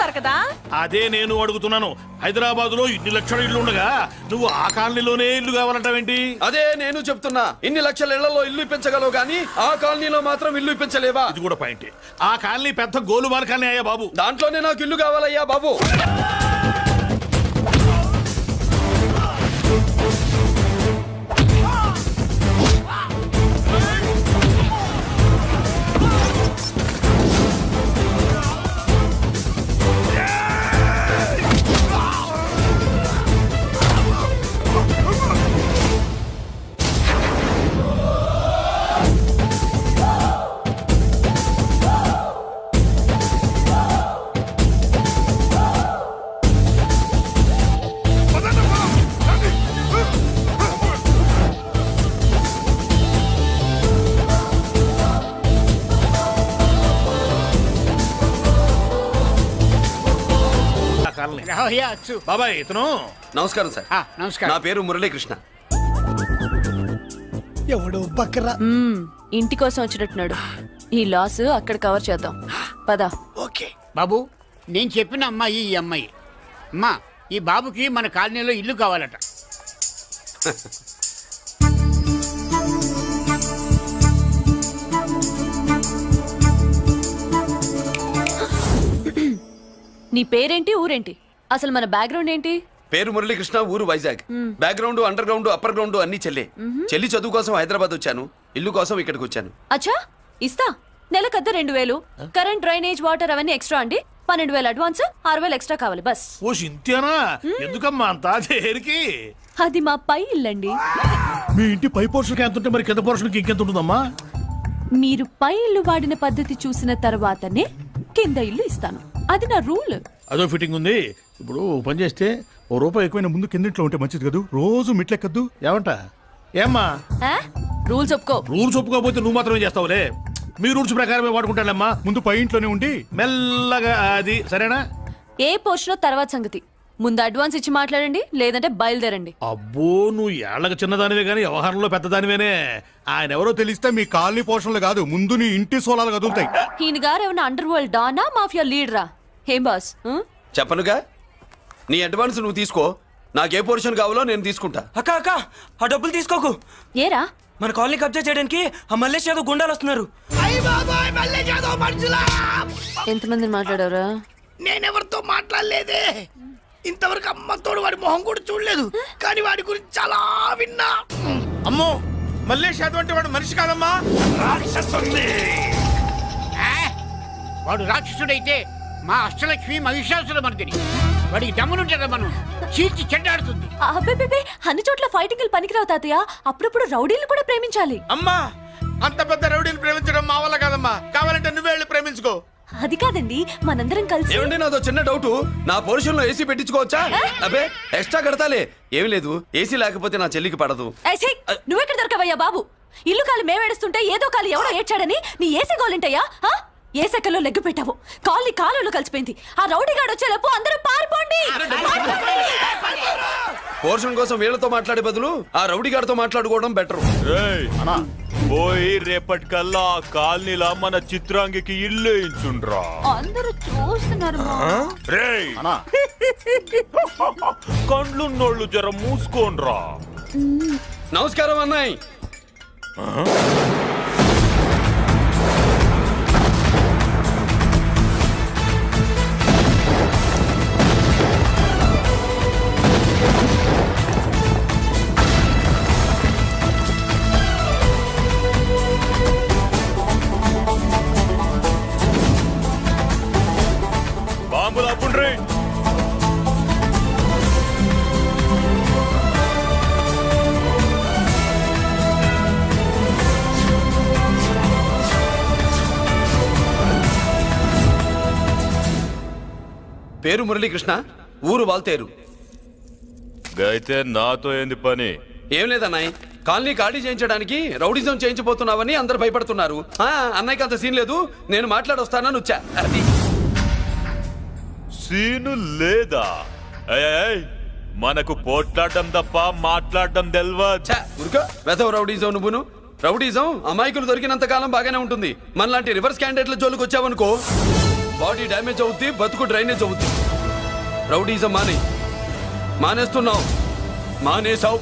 దొరకదా? అదే నేను అడుగుతున్నాను. హైదరాబాద్ లో ఇన్ని లక్షల ఇల్లు ఉండగా నువ్వు ఆ కాలనీలోనే ఇల్లు కావాలంటావేంటి? అదే నేను చెప్తున్నా. ఇన్ని లక్షల ఇళ్లలో ఇల్లు ఇప్పించగలవు గానీ ఆ కాలనీలో మాత్రం ఇల్లు ఇప్పించలేవా? ఇది కూడా పాయింట్. ఆ కాలనీ పెద్ద గోలుమాల కాలనీ అయ్యా బాబు. దాంట్లోనే నాకు ఇల్లు కావాలయ్యా బాబు. బాబాయ్ ఇతను. నమస్కారం సార్. నమస్కారం. నా పేరు మురళీకృష్ణ. ఎవడు బకరా ఇంటి కోసం వచ్చినట్టున్నాడు. ఈ లాస్ అక్కడ కవర్ చేద్దాం పద. ఓకే బాబు, నేను చెప్పిన అమ్మాయి ఈ అమ్మాయి. అమ్మా, ఈ బాబుకి మన కాలనీలో ఇల్లు కావాలట. నీ పేరేంటి, ఊరేంటి, అసలు మన బ్యాక్గ్రౌండ్ ఏంటి? పేరు మురళీకృష్ణ, ఊరు Vizag. Background, under ground, upper ground అన్ని చెల్లి. చెల్లి చదువు కోసం హైదరాబాద్ వచ్చాను. ఇల్లు కోసం ఇక్కడికి వచ్చాను. అచ్చా, ఇస్తా. నెలకద్ద 2000, కరెంట్, డ్రైనేజ్, వాటర్ అవన్నీ ఎక్స్ట్రా అండి. 12,000 అడ్వాన్స్, 6,000 ఎక్స్ట్రా కావాలి బస్. ఓ సింత్యానా, ఎందుకమ్మా అంతా చేరికి? అది మా పై ఇల్లండి. మీ ఇంటి పై పోర్షన్కి ఎంత ఉంటే మరి కింద పోర్షన్కి ఇంకెంత ఉంటుందమ్మా? మీరు పై ఇల్లు వాడిన పద్ధతి చూసిన తర్వాతనే కింద ఇల్లు ఇస్తాను. అది నా రూల్. అదో ఫిట్టింగ్ ఉంది. ఇప్పుడు పని చేస్తే ₹1 ఎక్కువైనా ముందు కిందింట్లో ఉంటే మంచిది కదా, రోజు మిట్లెక్కద్దు. ఏమంట? ఏమ్మా రూల్స్ ఒప్పుకో. రూల్స్ ఒప్పుకోకపోతే నువ్వు మాత్రమే చేస్తావులే. మీ రూల్స్ ప్రకారమే వాడుకుంటానమ్మా. ముందు పై ఇంట్లోనే ఉండి మెల్లగా అది, సరేనా? ఏ పోర్షన్ తర్వాత సంగతి. ముందు అడ్వాన్స్ ఇచ్చి మాట్లాడండి, లేదంటే బయలుదేరండి. అబ్బో, నువ్వు ఏళ్ళకి చిన్నదానివే కానీ వ్యవహారంలో పెద్దదానివేనే. ఆయన ఎవరో తెలిస్తే మీ కాలనీ పోషణలు కాదు, ముందు నీ ఇంటి సోలాలు కదులుతాయి. ఈయన గారు ఏమన్నా అండర్ వరల్డ్ డానా, మాఫియా లీడరా? ఏం బాస్? చెప్పనుగా, నీ అడ్వాన్స్ నువ్వు తీసుకో. నాకే పోర్షన్ కావాలో నేను తీసుకుంటా. అక్క అక్క, ఆ డబ్బులు తీసుకోకు. ఏరా, మన కాలనీ కబ్జా చేయడానికి ఆ మల్లేష్ యాదవ్ గుండాలు వస్తున్నారు. ఎంతమంది మాట్లాడారా? నేనెవరితో మాట్లాడలేదే. ఇంతవరకు అమ్మతోడు వాడి మొహం కూడా చూడలేదు, కానీ వాడి గురించి చాలా విన్నా. అమ్మో, మల్లేష్ యాదవ్ అంటే వాడు మనిషి కాదమ్మా, రాక్షసుని. వాడు రాక్షసుడైతే మా అష్టలక్ష్మి మహిషాసుల మర్దిని. వాడికి దమ్మునుంటారా మనం చీల్చి చెడ్డాడుతుంది. అబ్బే, అన్ని చోట్ల ఫైటింగ్ పనికిరావు తాతయ్య. అప్పుడప్పుడు రౌడీలు కూడా ప్రేమించాలి. అమ్మా, అంత పెద్ద రౌడీని ప్రేమించడం మా వల్ల కాదమ్మా. కావాలంటే నువ్వే వెళ్ళి ప్రేమించుకో. అది కాదండి, మనందరం కలిసి. ఏమండి, నాదో చిన్న డౌట్. నా పోర్షన్ లో ఏసీ పెట్టించుకోవచ్చా? అబ్బే, ఎక్స్ట్రా కడతాలే. ఏమి లేదు, ఏసీ లేకపోతే నా చెల్లికి పడదు. నువ్వెక్కడ దొరకవయ్యా బాబు? ఇల్లు కాలు మేమేడుస్తుంటే ఏదో కాలు ఎవడో ఏడ్చాడని నీ ఏసీ గోలింటయ్యా? ఏ సెకల్లో లెగ్గు పెట్టావు, కాలి కాలులో కలిసిపోయింది. ఆ రౌడీగాడు వచ్చేలోపు అందరూ పారిపోండి. పోర్షన్ కోసం వీళ్ళతో మాట్లాడే బదులు ఆ రౌడీ గారితో మాట్లాడుకోవడం బెటర్. పోయి రేపటికల్లా కాలనీలా మన చిత్రాంగికి ఇల్లు ఇచ్చుండ్రా. అందరూ చూస్తున్నారు. కండ్లున్నోళ్ళు జర మూసుకోండ్రా. నమస్కారం అన్నాయ్. బాంబులు అప్పుండ్రీ. పేరు మురళీకృష్ణ, ఊరు వాల్తేరు. అయితే నాతో ఏంది పని? ఏం లేదన్నాయ్, కాలనీ ఖాళీ చేయించడానికి రౌడిజం చేయించబోతున్నావని అందరు భయపడుతున్నారు. అన్నయ్యకి అంత సీన్ లేదు, నేను మాట్లాడొస్తానని వచ్చా. అది సీను లేదా? మనకు పోట్లాడడం తప్ప మాట్లాడడం తెల్వా. వెధవ రౌడీజం నువ్వును. రౌడీజం అమాయకులు దొరికినంత కాలం బాగానే ఉంటుంది. మనలాంటి రివర్స్ క్యాండిడేట్ల జోలికి వచ్చావనుకో బాడీ డ్యామేజ్ అవుద్ది, బతుకు డ్రైనేజ్ అవుద్ది. రౌడీజం మానేస్తున్నావు, మానేసావు.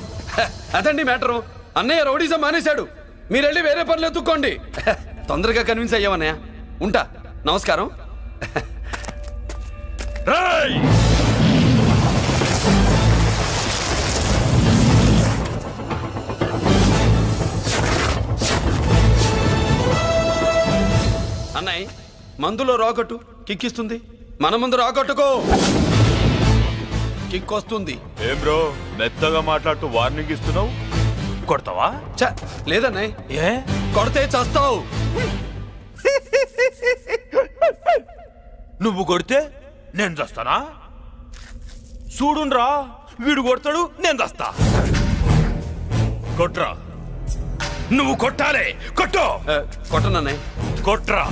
అదండి మ్యాటరు. అన్నయ్య రౌడీజం మానేశాడు, మీరు వెళ్ళి వేరే పనులు ఎత్తుక్కోండి. తొందరగా కన్విన్స్ అయ్యామన్నయ్య. ఉంటా, నమస్కారం. రేయ్! అన్నయ్య మందులో రాకట్టు కిక్కిస్తుంది, మన ముందు రాకట్టుకో కిక్ వస్తుంది. ఏం బ్రో మెత్తగా మాట్లాడుతూ వార్నింగ్ ఇస్తున్నావు? కొడతావా? ఛ, లేదన్నయ్య, ఏ కొడితే చస్తావు. నువ్వు కొడితే నేను చస్తానా? చూడుండ్రా, వీడు కొడతాడు, నేను చస్తా. కొట్రా, నువ్వు కొట్టాలి. కొట్టు, కొట్టనన్నయ్య, కొట్రా,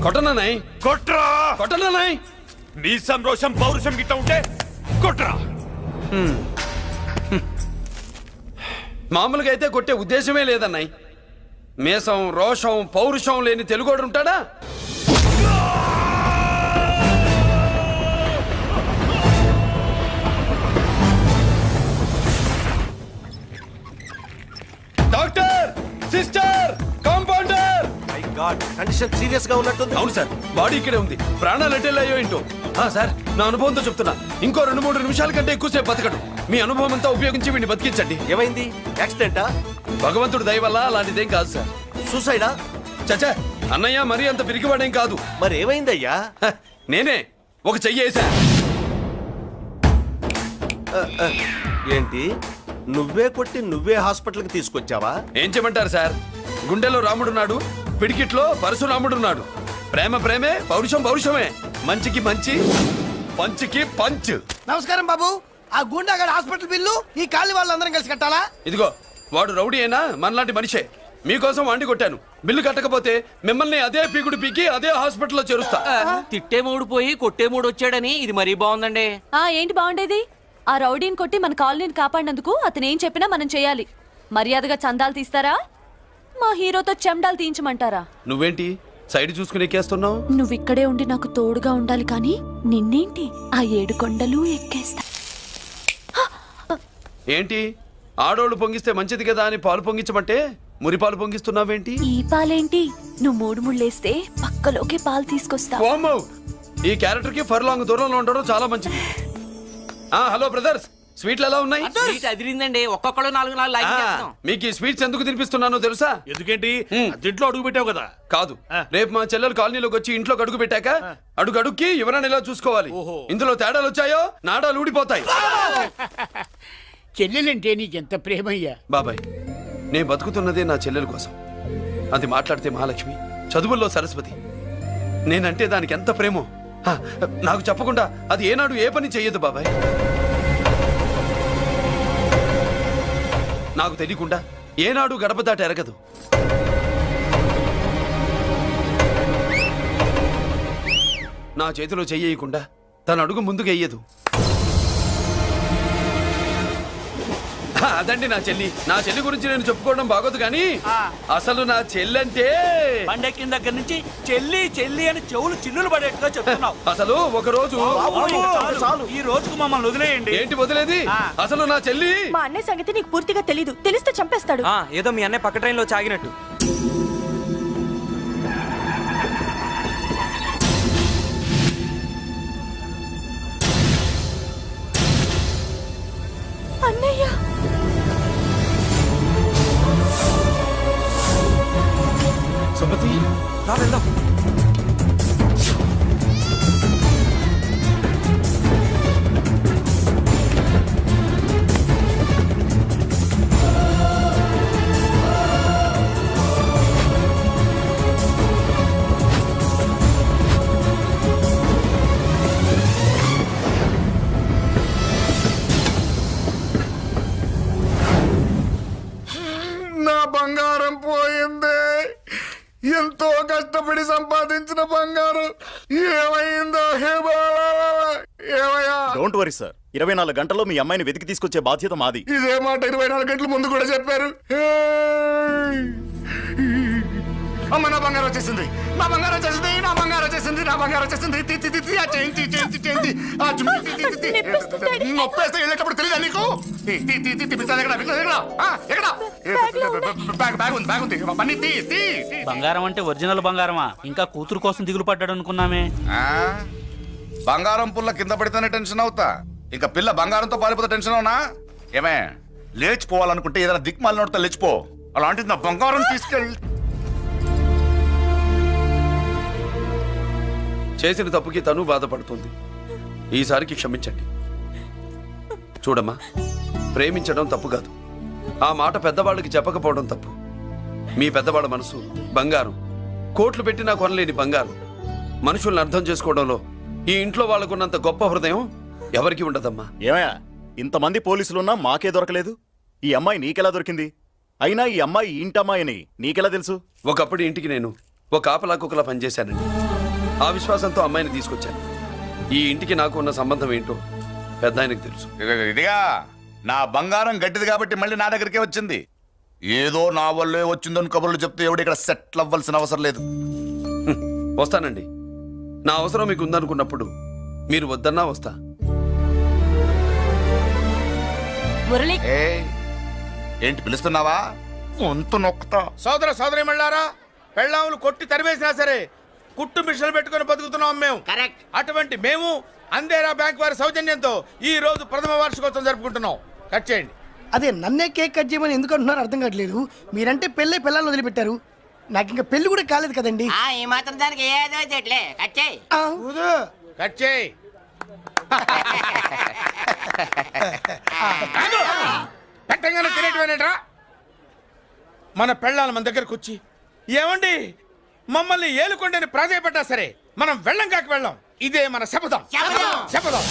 కొట్టనన్నయ్య, కొట్రా. కొట్టనన్నయ్య. నీ సంతోషం పౌరుషం గిట్ట ఉంటే కొట్రా. మామూలుగా అయితే కొట్టే ఉద్దేశమే లేదన్నయ్య. మేషం, రోషం, పౌరుషం లేని తెలుగోడు ఉంటాడా? Doctor, sister, compounder. Condition serious గా ఉన్నట్టుంది. అవును సార్, బాడీ ఇక్కడే ఉంది, ప్రాణాలు ఎట్టెళ్ళాయో ఏంటో. సార్, నా అనుభవంతో చెప్తున్నా, ఇంకో 2-3 నిమిషాల కంటే ఎక్కువసేపు బతకడు. మీ అనుభవం అంతా ఉపయోగించి వీడిని బతికించండి. ఏమైంది? యాక్సిడెంటా? భగవంతుడు దయ వల్ల అలాంటిదేం కాదు సార్. సూసైడా? చచ్చా, అన్నయ్య మరీ అంత పిరికివాడేం కాదు. మరి ఏమైందయ్యా? నేనే ఒక చెయ్యి వేసా. ఏంటి, నువ్వే కొట్టి నువ్వే హాస్పిటల్కి తీసుకొచ్చావా? ఏం చేయమంటారు సార్, గుండెలో రాముడున్నాడు, పిడికిట్లో పరశురాముడున్నాడు. ప్రేమ ప్రేమే, పౌరుషం పౌరుషమే, మంచికి మంచి, పంచికి పంచ్. నమస్కారం బాబు. ఆ గుండాగడ్ హాస్పిటల్ బిల్లు ఈ కాలి వాళ్ళందరం కలిసి కట్టాలా? ఇదిగో, వాడు రౌడీ అయినా మనలాంటి మనిషే. మీకోసం వండి కొట్టాను. బిల్లు కట్టకపోతే మిమ్మల్ని అదే పీకుడు పీకి అదే హాస్పిటల్లో చేరుస్తా. తిట్టే మూడు పోయి కొట్టే మూడు వచ్చాడని ఇది మరీ బాగుందండి. ఏంటి బాగుండేది? ఆ రౌడీని కొట్టి మన కాలనీని కాపాడినందుకు అతను ఏం చెప్పినా మనం చేయాలి. మర్యాదగా చందాలు తీస్తారా, మా హీరోతో చెండాలు తీయించమంటారా? నువ్వేంటి సైడ్ చూసుకుని ఎక్కేస్తున్నావు? నువ్విక్కడే ఉండి నాకు తోడుగా ఉండాలి, కానీ నిన్నేంటి ఆ 7 కొండలు ఎక్కేస్తా. ఏంటి, ఆడోళ్ళు పొంగిస్తే మంచిది కదా అని పాలు పొంగించమంటే మురిపాలు పొంగిస్తున్నావేంటి? ఈ పాలేంటి, నువ్వు 3 ముళ్ళేస్తే పక్కలోకి పాలు తీసుకొస్తా. వామ్మో, ఈ క్యారెక్టర్ కి ఫర్ లాంగ్ దూరంలో ఉండడం చాలా మంచిది. హలో బ్రదర్స్, స్వీట్లు ఎలా ఉన్నాయి? సీట్ అదిరిందండి, ఒక్కొక్కడు 4 లైక్ చేస్తాం. మీకు ఈ స్వీట్స్ ఎందుకు తినిపిస్తున్నానో తెలుసా? ఎందుకేంటి దీంట్లో అడుగు పెట్టావు కదా. కాదు, రేపు మా చెల్లెలు కాలనీలోకి వచ్చి ఇంట్లో అడుగు పెట్టాక అడుగుకి ఎవరైనా ఇలా చూసుకోవాలి. ఇందులో తేడాలు వచ్చాయో నాడాలు ఊడిపోతాయి. చెల్లెలంటే నీకెంత ప్రేమయ్యా. బాబాయ్, నేను బతుకుతున్నదే నా చెల్లెల కోసం. అది మాట్లాడితే మహాలక్ష్మి, చదువుల్లో సరస్వతి. నేనంటే దానికి ఎంత ప్రేమో నాకు చెప్పకుండా అది ఏనాడు ఏ పని చెయ్యదు బాబాయ్. నాకు తెలియకుండా ఏనాడు గడప దాట ఎరగదు. నా చేతిలో చెయ్యకుండా తన అడుగు ముందుకు వెయ్యదు. అదండి నా చెల్లి. నా చెల్లి గురించి నేను చెప్పుకోవడం బాగోదు కానీ అసలు నా చెల్లంటే పండెక్కిన దగ్గర నుంచి చెల్లి చెల్లి అని చెవులు చిల్లులు పడేట్టుగా చెప్తున్నావు. అసలు ఒక రోజు ఈ రోజుకు మమ్మల్ని వదిలేయండి. ఏంటి వదిలేది? అసలు నా చెల్లి. మా అన్నయ్య సంగతి నీకు పూర్తిగా తెలీదు, తెలిస్తే చంపేస్తాడు. ఏదో మీ అన్నయ్య పక్క ట్రైన్లో చాగినట్టు. అన్నయ్య, సుమతి, రా వెళ్దాం. నా బంగారం పోయింది. ఎంతో కష్టపడి సంపాదించిన బంగారం ఏమైందో హే బాబా, ఏమయ్యా? డోంట్ వరీ సార్, 24 గంటల్లో మీ అమ్మాయిని వెతికి తీసుకొచ్చే బాధ్యత మాది. ఇదే మాట 24 గంటల ముందు కూడా చెప్పారు. అమ్మ నా బంగారం వచ్చేసింది, నా బంగారం వచ్చేసింది, నా బంగారం వచ్చేసింది, నా బంగారం వచ్చేసింది. తి, తి, తి, తి, ఆ చేయించి చేయించి చేయించి ఆ జుమ్మి, తి, తి, తి, తి. నొప్పేస్తే వెళ్ళేటప్పుడు తెలియదా నీకు? తి, తి, తి, తి, తి, పిస్తాది ఎక్కడ? పిస్తాది ఎక్కడ? ఎక్కడ? బ్యాగ్ ఉంది, బ్యాగ్ ఉంది. పని తీ, తీ, తీ. బంగారం అంటే ఒరిజినల్ బంగారమా? ఇంకా కూతురు కోసం దిగులు పడ్డాడు అనుకున్నామే. బంగారం పుల్ల కింద పడితేనే టెన్షన్ అవుతా, ఇంకా పిల్ల బంగారంతో పారిపోతే టెన్షన్ అవునా? ఏమే లేచిపోవాలనుకుంటే ఏదైనా దిక్మాలినోడితో లేచిపో, అలాంటిది నా బంగారం తీసుకెళ్ళి. చేసిన తప్పుకి తను బాధపడుతుంది. ఈసారికి క్షమించండి. చూడమ్మా, ప్రేమించడం తప్పు కాదు, ఆ మాట పెద్దవాళ్ళకి చెప్పకపోవడం తప్పు. మీ పెద్దవాళ్ళ మనసు బంగారం, కోట్లు పెట్టినా కొనలేని బంగారం. మనుషుల్ని అర్థం చేసుకోవడంలో ఈ ఇంట్లో వాళ్ళకున్నంత గొప్ప హృదయం ఎవరికి ఉండదమ్మా. ఏమయ్యా, ఇంతమంది పోలీసులున్నా మాకే దొరకలేదు. ఈ అమ్మాయి నీకెలా దొరికింది? అయినా ఈ అమ్మాయి ఈ ఇంటమ్మాయి అని నీకెలా తెలుసు? ఒకప్పుడు ఇంటికి నేను ఒక ఆపలా కుక్కలా పనిచేశానండి. ఆ విశ్వాసంతో అమ్మాయిని తీసుకొచ్చాను. ఈ ఇంటికి నాకు ఉన్న సంబంధం ఏంటో పెద్ద ఆయనకు తెలుసు. ఇదిగా నా బంగారం గట్టిది కాబట్టి మళ్ళీ నా దగ్గరికే వచ్చింది. ఏదో నా వల్లే వచ్చిందని కబుర్లు చెప్తే ఎవడు ఇక్కడ సెటిల్ అవ్వాల్సిన అవసరం లేదు. వస్తానండి. నా అవసరం మీకు ఉందనుకున్నప్పుడు మీరు వద్దన్నా వస్తా. మురళి, ఏయ్, ఏంటి పిలుస్తున్నావా? వంతు నొక్కుతా. సోదర సోదరి మళ్ళారా, పెళ్ళాములు కొట్టి తరివేసినా సరే కుట్టు మిషన్లు పెట్టుకుని బతుకుతున్నాం మేము. కరెక్ట్. అటువంటి మేము అందేరా బ్యాంక్ వారి సౌజన్యంతో ఈ రోజు ప్రథమ వార్షికోత్సవం జరుపుకుంటున్నాం. కట్ చేయండి. అదే నన్నే కేక్ కట్ చేయమని ఎందుకు అంటున్నారో అర్థం కావట్లేదు. మీరంటే పెళ్ళే పిల్లల్ని వదిలిపెట్టారు, నాకు ఇంకా పెళ్లి కూడా కాలేదు కదండి. ఈ మాత్రం దానికి ఏదో చెట్లే కచ్చాయి. కట్ చేయి. పెట్టంగానే తినేటివేనేట్రా? మన పెళ్ళాలు మన దగ్గరకు వచ్చి ఏమండి మమ్మల్ని ఏలుకొండని ప్రాధాయపడ్డా సరే మనం వెళ్ళం కాక వెళ్ళం. ఇదే మన శపథం. శపథం.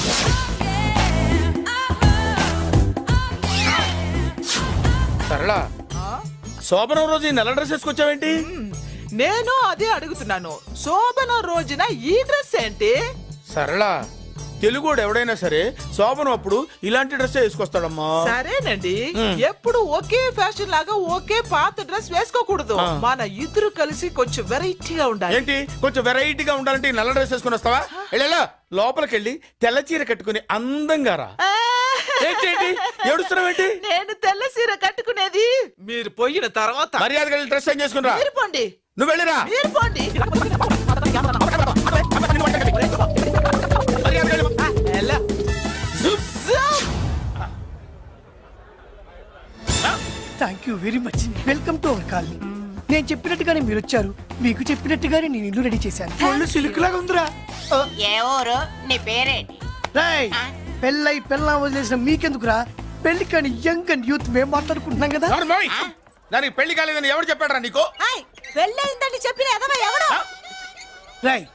సరళ, శోభనం రోజు ఈ నల్ల డ్రెస్ వేసుకొచ్చావేంటి? నేను అదే అడుగుతున్నాను. శోభన రోజున ఈ డ్రెస్ ఏంటి? సరళ, తెలుగుడు ఎవడైనా సరే శోభనం అప్పుడు ఇలాంటి డ్రెస్ వేసుకొస్తాడమ్మా. సరేనండి, ఎప్పుడు ఒకే ఫ్యాషన్ లాగా ఒకే పాత డ్రెస్ వేసుకోకూడదు. మన ఇద్దరు కలిసి కొంచెం వెరైటీగా ఉండాలి. ఏంటి కొంచెం వెరైటీగా ఉండాలంటే ఈ నల్ల డ్రెస్ వేసుకుని వస్తావా? వెళ్ళా లోపలికి వెళ్ళి తెల్ల చీర కట్టుకుని అందంగా రా. ఏంటి ఏడుస్తున్నావేంటి? నేను తెల్ల సీర కట్టుకునేది మీరు పోయిన తర్వాత. మర్యాదగా వెళ్ళి డ్రెస్ చేంజ్ చేసుకుని రా. మీరు పోండి. నువ్వు వెళ్ళిరా. మీరు పోండి. మర్యాదగా వెళ్ళి. ఎలా? Thank you very much. Welcome to our colony. నేను చెప్పినట్టుగానే మీరు వచ్చారు, మీకు చెప్పినట్టుగానే నేను ఇల్లు రెడీ చేశాను. ఒళ్ళు సిల్క్ లాగా ఉందిరా. ఏ ఊరు? నీ పేరేంటి? రాయ్, పెళ్ళై పెళ్ళా వదిలేసిన మీకెందుకురా? పెళ్లి కాని యంగ్ అండ్ యూత్ మేము మాట్లాడుకుంటున్నాం కదా. నోర్మోయ్. దానికి పెళ్లి కాలేదని ఎవరు చెప్పాడరా నీకు? పెళ్ళయిందని చెప్పిన ఎదవ ఎవడు? రాయ్,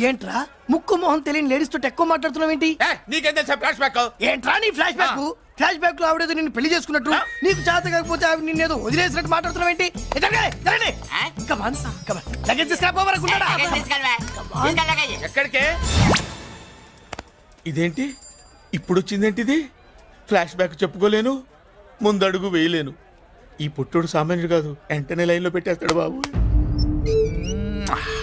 ఏంట్రా ముక్కు మొహం తెలియని లేడీస్ తోటి ఎక్కువ మాట్లాడుతున్నావు ఏంటి? నీకేం తెలుసా ఫ్లాష్ బ్యాక్? ఏంట్రా నీ ఫ్లాష్ బ్యాక్? ఫ్లాష్ బ్యాక్ లో ఆవిడేదో నిన్ను పెళ్లి చేసుకున్నట్టు, నీకు చేత కాకపోతే ఆవిడ నిన్నేదో వదిలేసినట్టు మాట్లాడుతున్నావు ఏంటి? ఎక్కడికే? ఇదేంటి ఇప్పుడు వచ్చిందేంటి? ఇది ఫ్లాష్ బ్యాక్ చెప్పుకోలేను, ముందడుగు వేయలేను. ఈ పుట్టుడు సామాన్యుడు కాదు, వెంటనే లైన్ లో పెట్టేస్తాడు బాబు.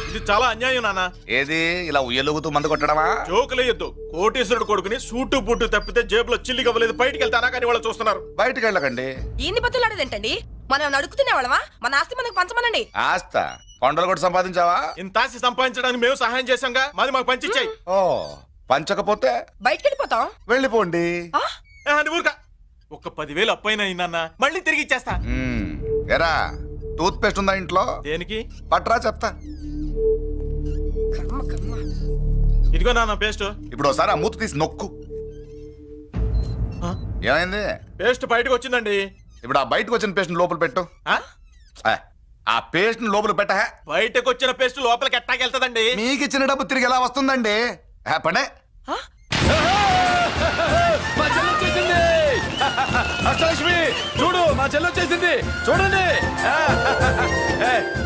ఇది చాలా అన్యాయం నాన్న. ఏది ఇలా ఉయ్యలుగుతూ మందు కొట్టడమా? జోకులేయొద్దు. కోటేశ్వరుడు కొడుకుని సూటు బూటు తప్పితే జేబులో చిల్లి కవ్వలేదు, బయటికి వెళ్తానా కానీ వాళ్ళు చూస్తున్నారు. బయటికి వెళ్ళకండి. ఈయన్ని బతులాడేదేంటండి? మనం నడుకుతున్న వాళ్ళమా? మన ఆస్తి మనకు పంచమనండి. ఆస్త కొండలు కూడా సంపాదించావా? ఇంత ఆస్తి సంపాదించడానికి మేము సహాయం చేశాంగా, మాది మాకు పంచిచ్చాయి. ఓ, పంచకపోతే బయటికి వెళ్ళిపోతాం. వెళ్ళిపోండి. ఊరుక. ఒక 10,000 అప్పైనా నాన్న, మళ్ళీ తిరిగి ఇచ్చేస్తా. ఎరా, టూత్ పేస్ట్ ఉందా ఇంట్లో? దేనికి? పట్రా చెప్తా. ఇదిగో నాన్న పేస్ట్. ఇప్పుడు ఒకసారి ఆ మూత తీసి నొక్కు. ఏమైంది? పేస్ట్ బయటకు వచ్చిందండి. ఇప్పుడు ఆ బయటకు వచ్చిన పేస్ట్ లోపల పెట్టు. ఆ పేస్ట్ లోపల పెట్ట. బయటకు వచ్చిన పేస్ట్ లోపలికి ఎట్టాకెళ్తదండి? మీకు ఇచ్చిన డబ్బు తిరిగి ఎలా వస్తుందండి? పడే. మా చెల్లి వచ్చేసింది. అష్టలక్ష్మి చూడు, మా చెల్లి వచ్చేసింది. చూడండి.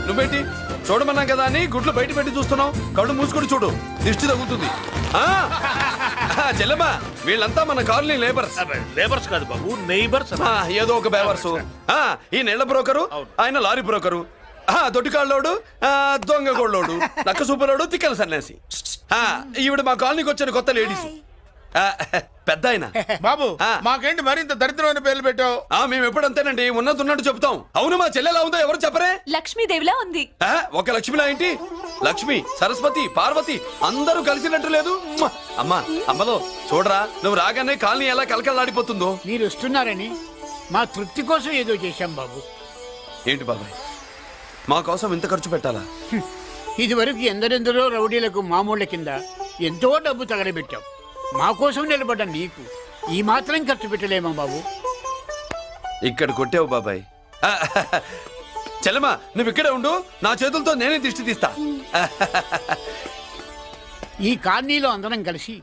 నువ్వేంటి చూడమన్నాం కదా అని గుడ్లు బయట పెట్టి చూస్తున్నావు? కళ్ళు మూసుకొని చూడు, దిష్టి తగ్గుతుంది. చెల్లెమ్మా, వీళ్ళంతా మన కాలనీ లేబర్స్. లేబర్స్ కాదు బాబు, నైబర్స్. ఏదో ఒక బేవర్స్. ఈ నెల బ్రోకరు, ఆయన లారీ బ్రోకరు. దొడ్డికాళ్ళోడు దొంగ గోళ్ళోడు నక్క సూపరోడు తిక్కల సన్యాసి ఈవిడ మా కాలనీకి వచ్చిన కొత్త లేడీస్ పెద్ద ఆయన బాబు ఆ. మాకేంటి మరింత దరిద్రమైన పేర్లు పెట్టావు? మేము ఎప్పుడంతేనండి ఉన్నది ఉన్నట్టు చెప్తాం. అవును మా చెల్లెలా ఉందో ఎవరు చెప్పరే? లక్ష్మీదేవిలా ఉంది. ఒక లక్ష్మిలా ఏంటి? లక్ష్మి, సరస్వతి, పార్వతి అందరూ కలిసినట్టు లేదు. అమ్మా అమ్మలో చూడరా, నువ్వు రాగానే కాలనీ ఎలా కలకలాడిపోతుందో. మీరు వస్తున్నారని మా తృప్తి కోసం ఏదో చేశాం బాబు. ఏంటి బాబాయ్, మా కోసం ఇంత ఖర్చు పెట్టాలా? ఇదివరకు ఎందరెందరో రౌడీలకు మామూళ్ళ కింద ఎంతో డబ్బు తగలబెట్టాం. మా కోసం నిలబడ్డ నీకు ఈ మాత్రం ఖర్చు పెట్టలేమా బాబు? ఇక్కడ కొట్టావు బాబాయ్. చెల్లెమ్మా నువ్వు ఇక్కడే ఉండు, నా చేతులతో నేనే దిష్టి తీస్తా. ఈ కాలనీలో అందరం కలిసి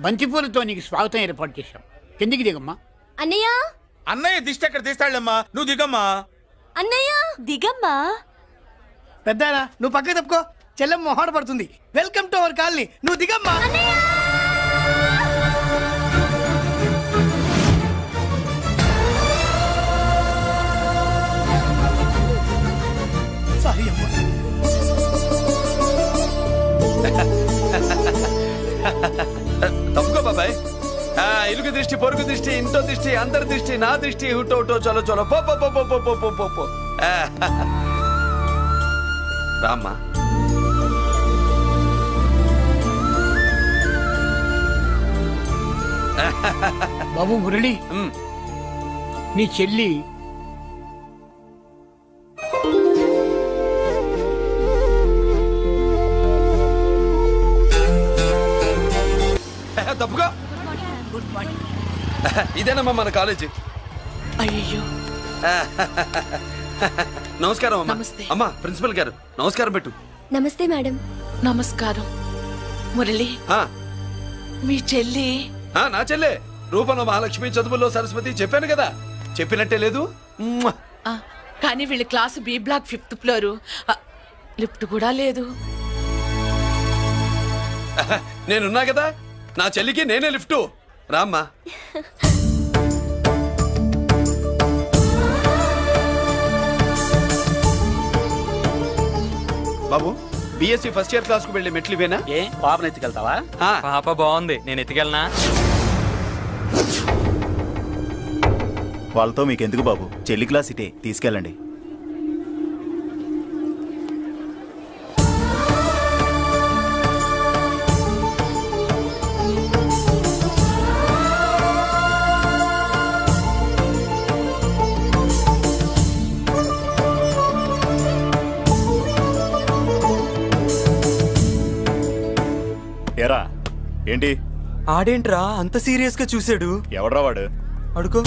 బంతిపూలతో నీకు స్వాగతం ఏర్పాటు చేశాం. కిందికి దిగమ్మా. అన్నయ్య అన్నయ్య దిష్టి ఎక్కడ తీస్తాడమ్మా, నువ్వు దిగమ్మా. అన్నయ్య దిగమ్మా. పెద్దాయనా నువ్వు పక్కకి తప్పుకో, చెల్లెమ్మ మొహాట పడుతుంది. వెల్కమ్ టు అవర్ కాలనీ, నువ్వు దిగమ్మా. సారీ అమ్మా. తప్పుకో బాబాయ్. ఇరుగు దృష్టి, పొరుగు దృష్టి, ఇంటో దృష్టి, అందరి దృష్టి, నా దృష్టి, హుటో హుటో చలో చలో పో పో పో పో పో పో పో పో పో. రామ్మా. బాబు మురళి, నీ చెల్లి తప్పుకో. ఇదేనమ్మా మన కాలేజీ. అయ్యో నమస్కారం అమ్మా. నమస్తే. అమ్మా ప్రిన్సిపల్ గారు నమస్కారం పెట్టు. నమస్తే మేడం. నమస్కారం. మురళి, ఆ, మీ చెల్లి నా చెల్లె రూపంలో మహాలక్ష్మి, చదువుల్లో సరస్వతి. చెప్పాను కదా, చెప్పినట్టే లేదు. కానీ వీళ్ళ class B block 5th floor. Lift కూడా లేదు. నేనున్నా కదా, నా చెల్లికి నేనే లిఫ్ట్. రామ్మా. బాబు, బిఎస్సి ఫస్ట్ ఇయర్ క్లాస్ కు వెళ్ళి మెట్లు ఇవేనా? ఏ పాపను ఎత్తుకెళ్తావా? పాప బాగుంది, నేను ఎత్తుకెళ్ళనా? వాళ్ళతో మీకెందుకు బాబు, చెల్లి క్లాస్ ఇటే తీసుకెళ్ళండి. ఎరా ఏంటి? ఆడేంట్రా అంత సీరియస్ గా చూసాడు? ఎవడ్రా వాడు? అడుకో.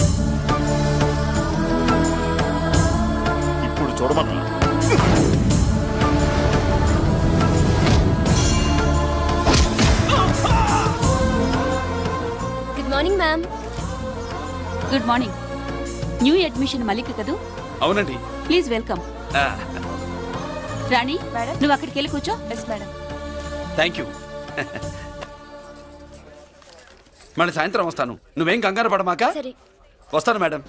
ఇప్పుడు చూడమన్నా. Good morning ma'am. Good morning. New admission Mallika కదూ? అవునండి. Please welcome. ఆ, రాణి, నువ్వు అక్కడికి వెళ్ళి కూర్చో. Yes madam. Thank you. మళ్ళీ సాయంత్రం వస్తాను, నువ్వేం కంగారు పడమాక. సరే. వస్తాను మేడం.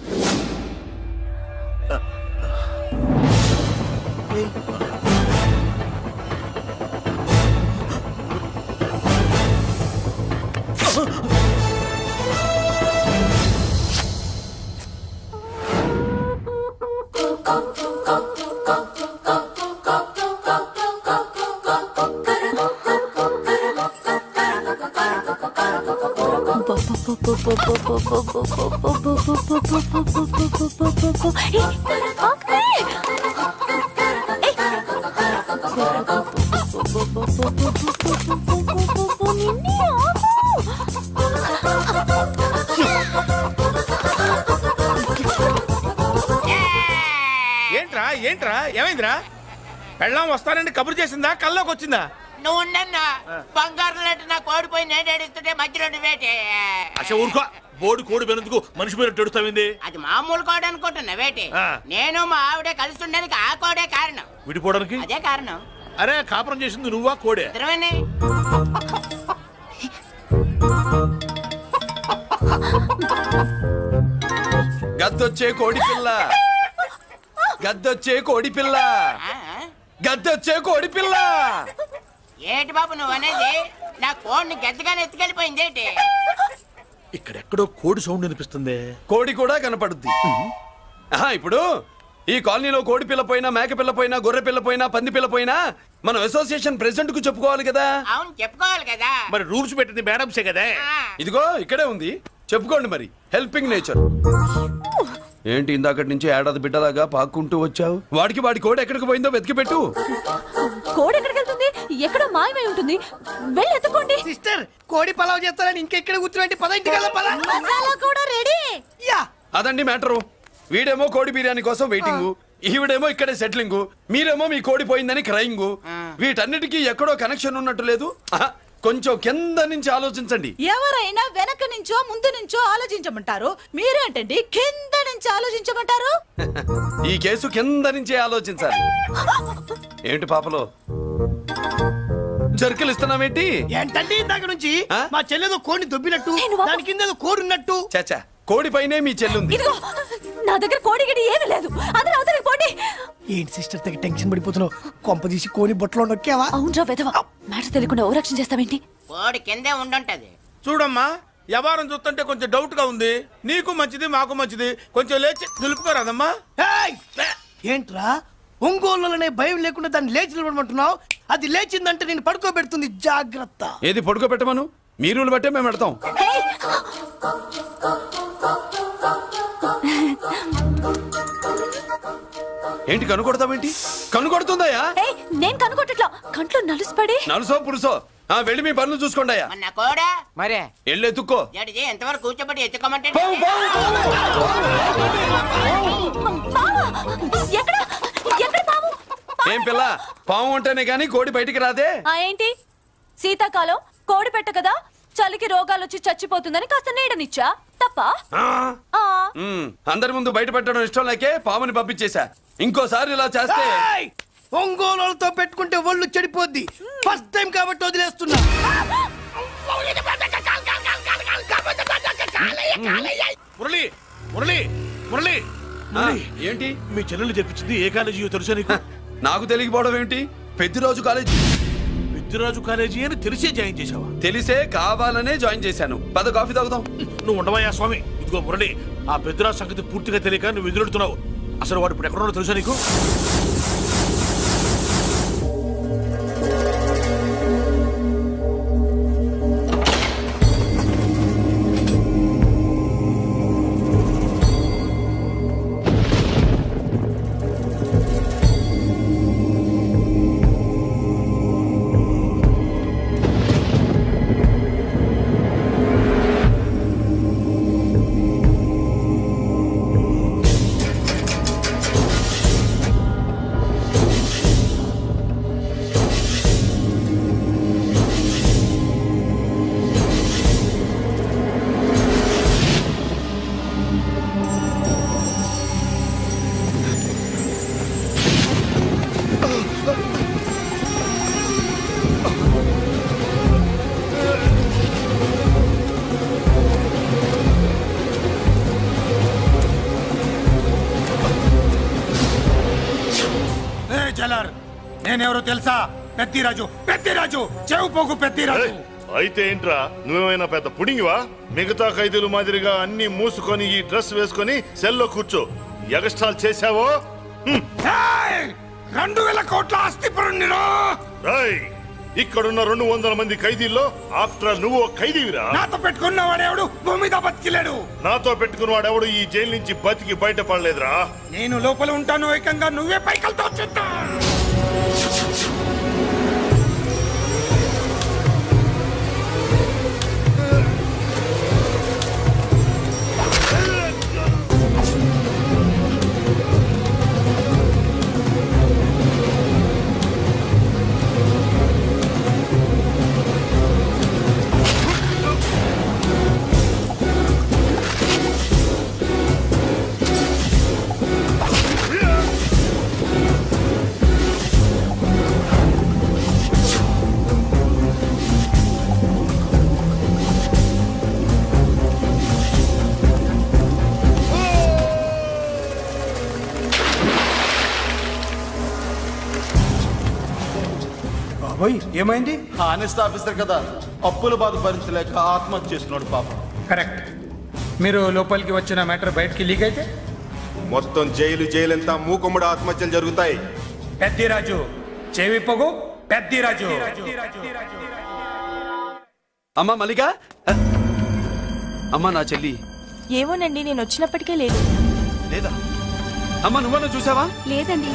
ఏంట్రా ఏంట్రా ఏమైందిరా? పెళ్ళాం వస్తానండి కబురు చేసిందా, కల్లోకి వచ్చిందా? నువ్వు ఉండన్నా బంగారు లాంటి నాకు ఓడిపోయి నేను ఏడుస్తుంటే మధ్యలో నువ్వేటే. అసలు ఊరుకో, బోర్డు కోడి పెనందుకు మనిషి మీద తెడుస్తావింది. అది మామూలు కోడి అనుకుంటున్నా వేటి. ఆ. నేను మా ఆవిడే కలిసి ఉండడానికి ఆ కోడే కారణం. విడిపోవడానికి? అదే కారణం. అరే కాపురం చేసింది నువ్వా కోడే? ఇద్దరమేనే. గద్దొచ్చే కోడి పిల్ల, గద్దొచ్చే కోడి పిల్ల. గద్దెచ్చే కోడి పిల్ల. ఏంటి బాబు నువ్వు అనేది? నా కోడిని గద్దగానే ఎత్తుకెళ్ళిపోయింది ఏంటి? ఇక్కడెక్కడో కోడి సౌండ్ అనిపిస్తుంది. కోడి కూడా కనపడుద్ది. ఆహా, ఇప్పుడు ఈ కాలనీలో కోడి పిల్ల పోయినా, మేక పిల్ల పోయినా, గొర్రె పిల్ల పోయినా, పంది పిల్ల పోయినా మనం అసోసియేషన్ ప్రెసిడెంట్ కు చెప్పుకోవాలి కదా. అవును చెప్పుకోవాలి కదా. మరి రూల్స్ పెట్టింది మేడంసే కదా. ఇదిగో ఇక్కడే ఉంది, చెప్పుకోండి మరి. Helping nature. ఏంటి ఇందాకటి నుంచి ఏడాది బిడ్డలాగా పాక్కుంటూ వచ్చావు? వాడి కోడి ఎక్కడికి పోయిందో వెతికి పెట్టు. కోడి ఎక్కడికి వెళ్తుంది? ఎక్కడో మాయమై ఉంటుంది. వెళ్ళి ఎత్తుకోండి. సిస్టర్ కోడి పలావ్ చేస్తారని ఇంకెక్కడ కూర్చోండి. పద ఇంటికి పద. మసాలా కూడా రెడీ. యా అదండి మ్యాటరు. వీడేమో కోడి బిర్యానీ కోసం వెయిటింగ్, ఈవిడేమో ఇక్కడే సెటిలింగ్, మీరేమో మీ కోడి పోయిందని క్రయింగ్. వీటన్నిటికీ ఎక్కడో కనెక్షన్ ఉన్నట్టు లేదు. ఆహా, కొంచెం కింద నుంచి ఆలోచించండి. ఎవరైనా వెనక నుంచో ముందు నుంచో ఆలోచించమంటారు, మీరేంటండి కింద నుంచి ఆలోచించమంటారు? ఈ కేసు కింద నుంచే ఆలోచించాలి. ఏంటి పాపలో జర్కలు ఇస్తున్నావేంటి? ఏంటండి ఇందాక నుంచి ఆ? మా చెల్లెదో కోడిని దొబ్బినట్టు, దాని కింద ఏదో కోడి ఉన్నట్టు. చాచా, కోడి పైనే మీ చెల్లుంది. ఇదిగో నా దగ్గర కోడి గిడి ఏమీ లేదు. అందరూ అవతలికి పోండి. ఏంటి సిస్టర్ తెగ టెన్షన్ పడిపోతున్నావు? కొంప తీసి కోడి బొట్టలో నొక్కావా? అవునరా వెధవ. మాట తెలియకుండా ఓ రక్షణ చేస్తావేంటి? కోడి కిందే ఉండుంటది. చూడమ్మా, వ్యవహారం చూస్తుంటే కొంచెం డౌట్ గా ఉంది. నీకు మంచిది, మాకు మంచిది. కొంచెం లేచి నిలుపుకోరాదమ్మా. ఏయ్! ఏంట్రా ఒంగోలులోనే భయం లేకుండా దాన్ని లేచి నిలబడమంటున్నావు? అది లేచిందంటే నేను పడుకోబెడుతుంది. జాగ్రత్త. ఏది పడుకోబెట్టమను? మీ రూల్ బట్టే మేము పెడతాం. ఏయ్! ఏంటి కనుకొడతావేంటి? కనుకొడుతుందయ్యా? ఏయ్, నేను కనుగొట్టట్లా. కంట్లో నలుసుపడి. నలుసో పురుసో వెళ్ళి మీ పనులు చూసుకోండి అయ్యా. మన కోడా మరే వెళ్ళి ఎత్తుక్కో. జడిజీ ఎంతవరకు కూర్చోబెట్టి ఎత్తుకోమంటే పావా! ఎక్కడ ఎక్కడ పాము? ఏం పిల్ల, పాము ఉంటేనే గాని కోడి బయటికి రాదే. ఏంటి శీతాకాలం కోడి పెట్ట కదా, చలికి రోగాలు వచ్చి చచ్చిపోతుందని కాస్త నీడనిచ్చా. తప్ప అందరి ముందు బయట పెట్టడం ఇష్టం లేకే పాముని పంపించేశా. ఇంకోసారి ఇలా చేస్తే ఏయ్! ఒంగోలులతో పెట్టుకుంటే ఒళ్ళు చెడిపోద్ది. ఫస్ట్ టైం కాబట్టి వదిలేస్తున్నా. మురళి మురళి మురళి ఏంటి మీ చెల్లెలు చెప్పించింది ఏ కాలేజీ తెలుసా నీకు? నాకు తెలియకపోవడం ఏంటి? పెద్దిరాజు కాలేజీ. పెద్దిరాజు కాలేజీ అని తెలిసే జాయిన్ చేసావా? తెలిసే కావాలనే జాయిన్ చేశాను. పద కాఫీ తాగుదాం. నువ్వు ఉండవయ్యా స్వామి. ఇదిగో మురళి, ఆ పెద్దిరాజు సంగతి పూర్తిగా తెలియక నువ్వు ఎదురెడుతున్నావు. అసలు వాడు ఇప్పుడు ఎక్కడున్నాడో తెలుసా నీకు? నేనెవరో తెలుసా? పెద్దిరాజు. పెద్దిరాజు చెవు పోగు పెద్దిరాజు. అయితే ఏంట్రా, నువ్వేమైనా పెద్ద పుడింగివా? మిగతా ఖైదీలు మాదిరిగా అన్ని మూసుకొని ఈ డ్రెస్ వేసుకొని సెల్లో కూర్చో. ఎగస్ట్రాల్ చేశావో 2000 కోట్ల ఆస్తి పరుణ్ణిరో. ఇక్కడున్న 200 మంది ఖైదీల్లో ఆఫ్టర్ ఆల్ నువ్వు ఖైదీవిరా. నాతో పెట్టుకున్న వాడెవడు భూమి మీద బతికిలేడు. నాతో పెట్టుకున్న వాడెవడు ఈ జైలు నుంచి బతికి బయటపడలేదురా. నేను లోపల ఉంటాను, ఏకంగా నువ్వే పైకలతో చూస్తా. బాబోయ్ ఏమైంది? హానెస్ట్ ఆఫీసర్ కదా, అప్పుల బాధ భరించలేక ఆత్మహత్య చేసుకున్నాడు పాపం. కరెక్ట్. మీరు లోపలికి వచ్చిన మ్యాటర్ బయటికి లీక్ అయితే మొత్తం జైలు అంతా మూకుమ్మడి ఆత్మహత్యలు జరుగుతాయి. పెద్దిరాజు చెవి పొగు పెద్దిరాజు. అమ్మా మల్లిక, అమ్మా నా చెల్లి ఏమోనండి నేను వచ్చినప్పటికే లేదు. లేదా? అమ్మా నువ్వన్నా చూసావా? లేదండి.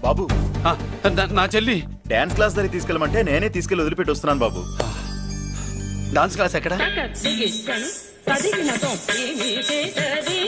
బాబు, ఆ, నా చెల్లి డాన్స్ క్లాస్ దగ్గర తీసుకెళ్ళమంటే నేనే తీసుకెళ్ళి వదిలిపెట్టి వస్తున్నాను బాబు. డాన్స్ క్లాస్ ఎక్కడ? పదిగిన తొమ్మిది చేసది